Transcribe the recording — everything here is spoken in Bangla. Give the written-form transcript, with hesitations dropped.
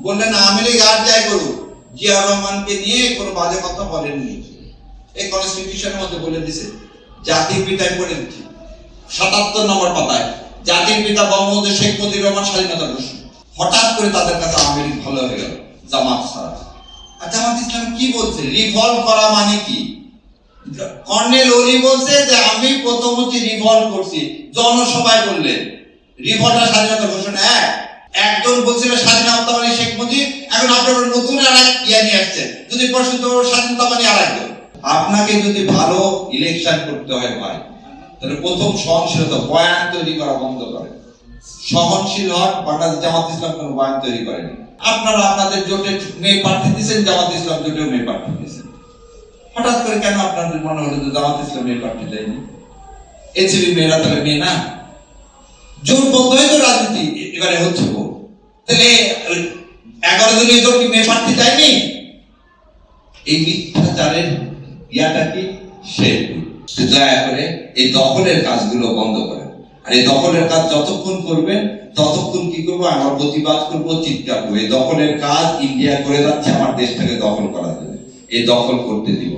বললেন আওয়ামী লীগ আর যাই করুক, জিয়া রহমানকে নিয়ে কোনো বাজে কথা বলেননি। এই কনস্টিটিউশনের মধ্যে বলে দিছে, জাতির পিতায় পড়ে দিচ্ছে ৭৭ নম্বর পাতায়, জাতির পিতা বঙ্গবন্ধু শেখ মুজিবুর রহমান স্বাধীনতার ঘোষণা। হঠাৎ করে তাদের কাছে আওয়ামী লীগ ভালো হয়ে গেল, জামাত ছাড়া। আর জামাত ইসলাম কি বলছে? রিভলভ করা মানে কি? কর্নেল ওলি বলছে যে আমি প্রথমত রিভলভ করছি, জনসভায় বললেন রিভলভটা স্বাধীনতার ঘোষণা। একজন বলছিল স্বাধীনতা মানে শেখ মুজিব, এখন আপনারা নতুন আর এক ইয়া নিয়ে আসছেন, যদি প্রশ্ন স্বাধীনতা মানে আর একজন। আপনাকে যদি ভালো ইলেকশন করতে হয় ভাই, তাহলে প্রথম সহনশীলতা, বয়ান তৈরি করা বন্ধ করেন। সহনশীল হন। বাংলাদেশ জামাত ইসলাম কোনো বয়ান তৈরি করেনি। আপনারা আপনাদের জোটে মেয়ে প্রার্থী দিয়েছেন, জামাত ইসলাম জোটেও মেয়ে প্রার্থী দিয়েছেন। হঠাৎ করে কেন আপনাদের মনে হলো যে জামাত ইসলাম মেয়ে প্রার্থী দেয়নি? এনসিপি মেয়েরা তাহলে মেয়ে না? জোট বন্ধ হয়ে তো রাজনীতি এবারে হচ্ছে। তাহলে 11 দলীয় জোট কি মেয়ে প্রার্থী দেয়নি? এই মিথ্যাচারের ইয়াটা কি শেষ। দয়া করে এই দখলের কাজগুলো বন্ধ করেন। আর এই দখলের কাজ যতক্ষণ করবেন ততক্ষণ কি করবো? আমরা প্রতিবাদ করবো, চিৎকার করবো। এই দখলের কাজ ইন্ডিয়া করে যাচ্ছে, আমার দেশটাকে দখল করা যাবে, এই দখল করতে দিব।